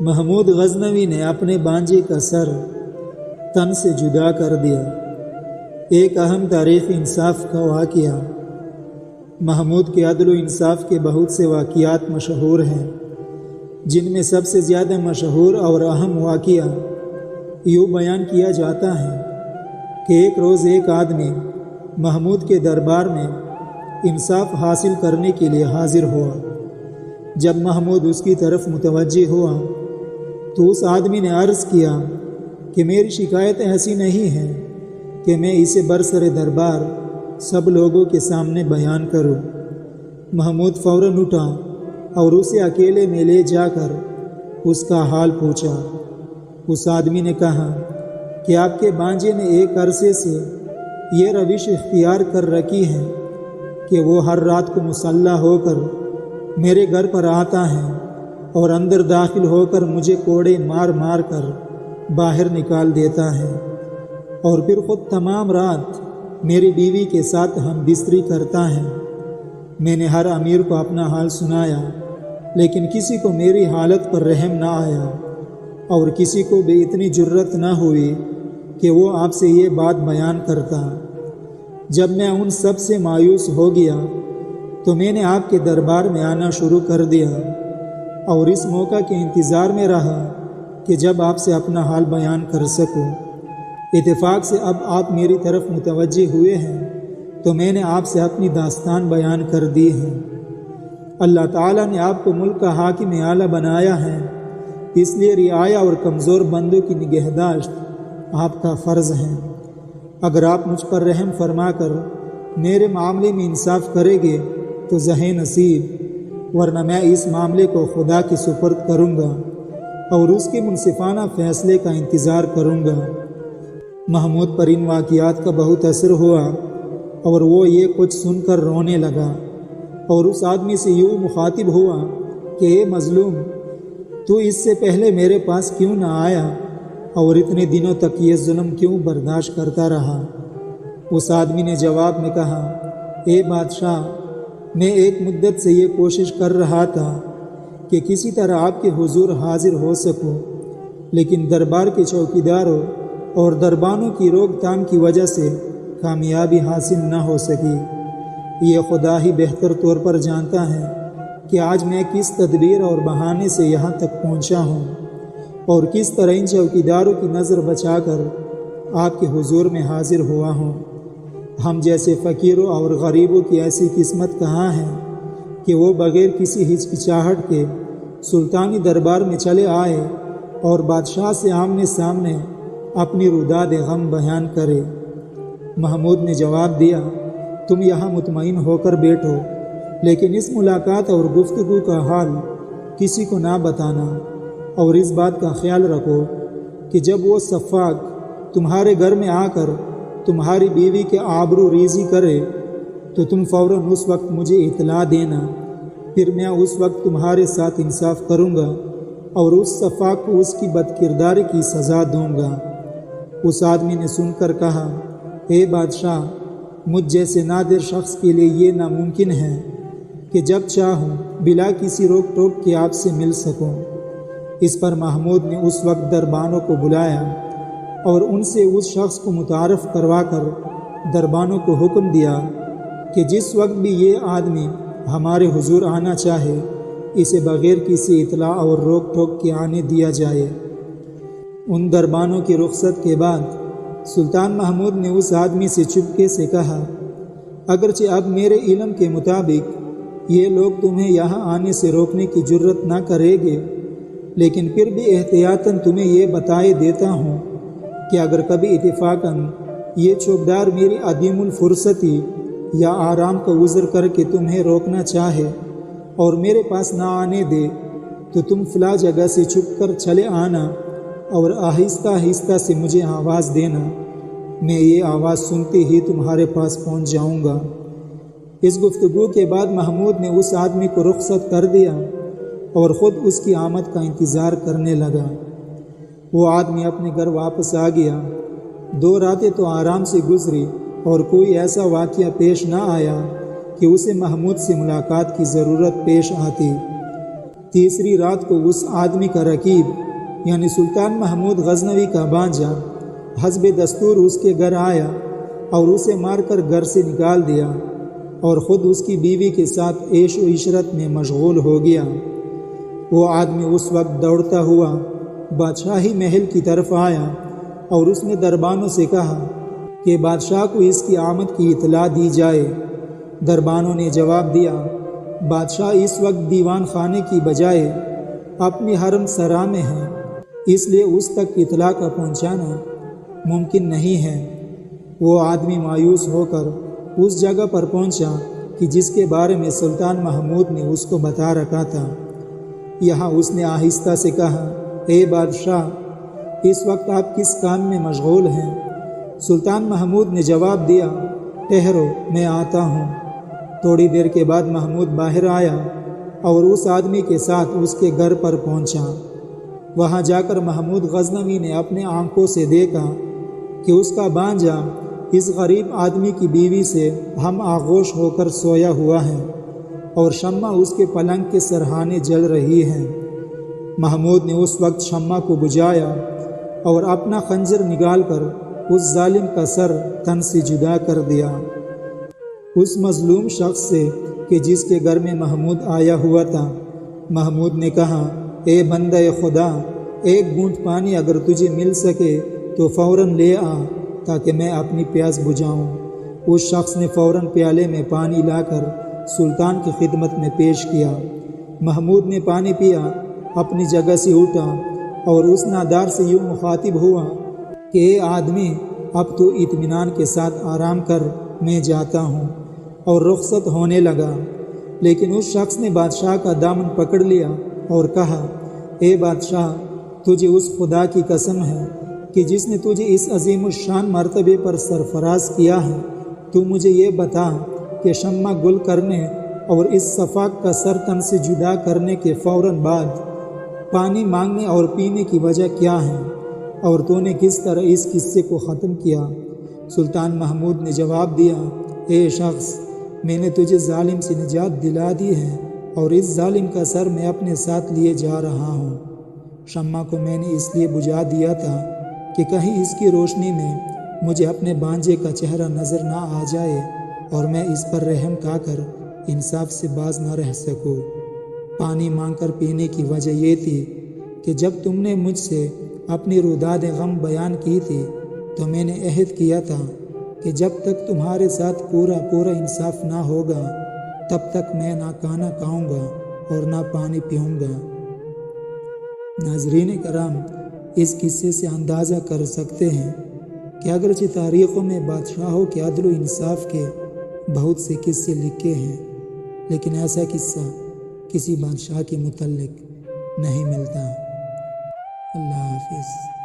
محمود غزنوی نے اپنے بانجے کا سر تن سے جدا کر دیا۔ ایک اہم تاریخ انصاف کا واقعہ۔ محمود کے عدل و انصاف کے بہت سے واقعات مشہور ہیں، جن میں سب سے زیادہ مشہور اور اہم واقعہ یوں بیان کیا جاتا ہے کہ ایک روز ایک آدمی محمود کے دربار میں انصاف حاصل کرنے کے لیے حاضر ہوا۔ جب محمود اس کی طرف متوجہ ہوا تو اس آدمی نے عرض کیا کہ میری شکایت ایسی نہیں ہے کہ میں اسے برسر دربار سب لوگوں کے سامنے بیان کروں۔ محمود فوراً اٹھا اور اسے اکیلے میں لے جا کر اس کا حال پوچھا۔ اس آدمی نے کہا کہ آپ کے بانجے نے ایک عرصے سے یہ روش اختیار کر رکھی ہے کہ وہ ہر رات کو مسلح ہو کر میرے گھر پر آتا ہے اور اندر داخل ہو کر مجھے کوڑے مار مار کر باہر نکال دیتا ہے، اور پھر خود تمام رات میری بیوی کے ساتھ ہم بستری کرتا ہے۔ میں نے ہر امیر کو اپنا حال سنایا، لیکن کسی کو میری حالت پر رحم نہ آیا، اور کسی کو بھی اتنی جرت نہ ہوئی کہ وہ آپ سے یہ بات بیان کرتا۔ جب میں ان سب سے مایوس ہو گیا تو میں نے آپ کے دربار میں آنا شروع کر دیا، اور اس موقع کے انتظار میں رہا کہ جب آپ سے اپنا حال بیان کر سکوں۔ اتفاق سے اب آپ میری طرف متوجہ ہوئے ہیں تو میں نے آپ سے اپنی داستان بیان کر دی ہے۔ اللہ تعالیٰ نے آپ کو ملک کا حاکم اعلیٰ بنایا ہے، اس لیے رعایا اور کمزور بندوں کی نگہداشت آپ کا فرض ہے۔ اگر آپ مجھ پر رحم فرما کر میرے معاملے میں انصاف کریں گے تو ذہن نصیب، ورنہ میں اس معاملے کو خدا کے سپرد کروں گا اور اس کے منصفانہ فیصلے کا انتظار کروں گا۔ محمود پر ان واقعات کا بہت اثر ہوا اور وہ یہ کچھ سن کر رونے لگا، اور اس آدمی سے یوں مخاطب ہوا کہ اے مظلوم، تو اس سے پہلے میرے پاس کیوں نہ آیا اور اتنے دنوں تک یہ ظلم کیوں برداشت کرتا رہا؟ اس آدمی نے جواب میں کہا، اے بادشاہ، میں ایک مدت سے یہ کوشش کر رہا تھا کہ کسی طرح آپ کے حضور حاضر ہو سکوں، لیکن دربار کے چوکیداروں اور دربانوں کی روک تھام کی وجہ سے کامیابی حاصل نہ ہو سکی۔ یہ خدا ہی بہتر طور پر جانتا ہے کہ آج میں کس تدبیر اور بہانے سے یہاں تک پہنچا ہوں، اور کس طرح ان چوکیداروں کی نظر بچا کر آپ کے حضور میں حاضر ہوا ہوں۔ ہم جیسے فقیروں اور غریبوں کی ایسی قسمت کہاں ہے کہ وہ بغیر کسی ہچکچاہٹ کے سلطانی دربار میں چلے آئے اور بادشاہ سے آمنے سامنے اپنی روداد غم بیان کرے۔ محمود نے جواب دیا، تم یہاں مطمئن ہو کر بیٹھو، لیکن اس ملاقات اور گفتگو کا حال کسی کو نہ بتانا، اور اس بات کا خیال رکھو کہ جب وہ سفاک تمہارے گھر میں آ کر تمہاری بیوی کے آبرو ریزی کرے تو تم فوراً اس وقت مجھے اطلاع دینا، پھر میں اس وقت تمہارے ساتھ انصاف کروں گا اور اس سفاک کو اس کی بدکرداری کی سزا دوں گا۔ اس آدمی نے سن کر کہا، اے بادشاہ، مجھ جیسے نادر شخص کے لیے یہ ناممکن ہے کہ جب چاہوں بلا کسی روک ٹوک کے آپ سے مل سکوں۔ اس پر محمود نے اس وقت دربانوں کو بلایا اور ان سے اس شخص کو متعارف کروا کر دربانوں کو حکم دیا کہ جس وقت بھی یہ آدمی ہمارے حضور آنا چاہے، اسے بغیر کسی اطلاع اور روک ٹوک کے آنے دیا جائے۔ ان دربانوں کی رخصت کے بعد سلطان محمود نے اس آدمی سے چپکے سے کہا، اگرچہ اب میرے علم کے مطابق یہ لوگ تمہیں یہاں آنے سے روکنے کی جرت نہ کریں گے، لیکن پھر بھی احتیاطاً تمہیں یہ بتائے دیتا ہوں کہ اگر کبھی اتفاقاً یہ چوکیدار میری عدیم الفرصتی یا آرام کا عذر کر کے تمہیں روکنا چاہے اور میرے پاس نہ آنے دے تو تم فلاں جگہ سے چھپ کر چلے آنا اور آہستہ آہستہ سے مجھے آواز دینا، میں یہ آواز سنتے ہی تمہارے پاس پہنچ جاؤں گا۔ اس گفتگو کے بعد محمود نے اس آدمی کو رخصت کر دیا اور خود اس کی آمد کا انتظار کرنے لگا۔ وہ آدمی اپنے گھر واپس آ گیا۔ 2 راتیں تو آرام سے گزری اور کوئی ایسا واقعہ پیش نہ آیا کہ اسے محمود سے ملاقات کی ضرورت پیش آتی۔ تیسری رات کو اس آدمی کا رقیب یعنی سلطان محمود غزنوی کا بانجا حسب دستور اس کے گھر آیا اور اسے مار کر گھر سے نکال دیا اور خود اس کی بیوی کے ساتھ عیش و عشرت میں مشغول ہو گیا۔ وہ آدمی اس وقت دوڑتا ہوا بادشاہی محل کی طرف آیا اور اس نے دربانوں سے کہا کہ بادشاہ کو اس کی آمد کی اطلاع دی جائے۔ دربانوں نے جواب دیا، بادشاہ اس وقت دیوان خانے کی بجائے اپنی حرم سرا میں ہیں، اس لیے اس تک اطلاع کا پہنچانا ممکن نہیں ہے۔ وہ آدمی مایوس ہو کر اس جگہ پر پہنچا کہ جس کے بارے میں سلطان محمود نے اس کو بتا رکھا تھا۔ یہاں اس نے آہستہ سے کہا، اے بادشاہ، اس وقت آپ کس کام میں مشغول ہیں؟ سلطان محمود نے جواب دیا، ٹھہرو، میں آتا ہوں۔ تھوڑی دیر کے بعد محمود باہر آیا اور اس آدمی کے ساتھ اس کے گھر پر پہنچا۔ وہاں جا کر محمود غزنوی نے اپنے آنکھوں سے دیکھا کہ اس کا بانجا اس غریب آدمی کی بیوی سے ہم آغوش ہو کر سویا ہوا ہے اور شمع اس کے پلنگ کے سرہانے جل رہی ہے۔ محمود نے اس وقت شمع کو بجھایا اور اپنا خنجر نکال کر اس ظالم کا سر تن سے جدا کر دیا۔ اس مظلوم شخص سے کہ جس کے گھر میں محمود آیا ہوا تھا، محمود نے کہا، اے بندہ خدا، ایک گھونٹ پانی اگر تجھے مل سکے تو فوراً لے آ تاکہ میں اپنی پیاس بجھاؤں۔ اس شخص نے فوراً پیالے میں پانی لا کر سلطان کی خدمت میں پیش کیا۔ محمود نے پانی پیا، اپنی جگہ سے اٹھا اور اس نادار سے یوں مخاطب ہوا کہ اے آدمی، اب تو اطمینان کے ساتھ آرام کر، میں جاتا ہوں، اور رخصت ہونے لگا۔ لیکن اس شخص نے بادشاہ کا دامن پکڑ لیا اور کہا، اے بادشاہ، تجھے اس خدا کی قسم ہے کہ جس نے تجھے اس عظیم الشان مرتبے پر سرفراز کیا ہے، تو مجھے یہ بتا کہ شمع گل کرنے اور اس صفاق کا سر تن سے جدا کرنے کے فوراً بعد پانی مانگنے اور پینے کی وجہ کیا ہے، اور تو نے کس طرح اس قصے کو ختم کیا؟ سلطان محمود نے جواب دیا، اے شخص، میں نے تجھے ظالم سے نجات دلا دی ہے اور اس ظالم کا سر میں اپنے ساتھ لیے جا رہا ہوں۔ شمع کو میں نے اس لیے بجھا دیا تھا کہ کہیں اس کی روشنی میں مجھے اپنے بانجے کا چہرہ نظر نہ آ جائے اور میں اس پر رحم کھا کر انصاف سے باز نہ رہ سکوں۔ پانی مانگ کر پینے کی وجہ یہ تھی کہ جب تم نے مجھ سے اپنی روداد غم بیان کی تھی تو میں نے عہد کیا تھا کہ جب تک تمہارے ساتھ پورا انصاف نہ ہوگا تب تک میں نہ کھانا کھاؤں گا اور نہ پانی پیوں گا۔ ناظرین کرام، اس قصے سے اندازہ کر سکتے ہیں کہ اگرچہ تاریخوں میں بادشاہوں کے عدل و انصاف کے بہت سے قصے لکھے ہیں، لیکن ایسا قصہ کسی بادشاہ کے متعلق نہیں ملتا۔ اللہ حافظ۔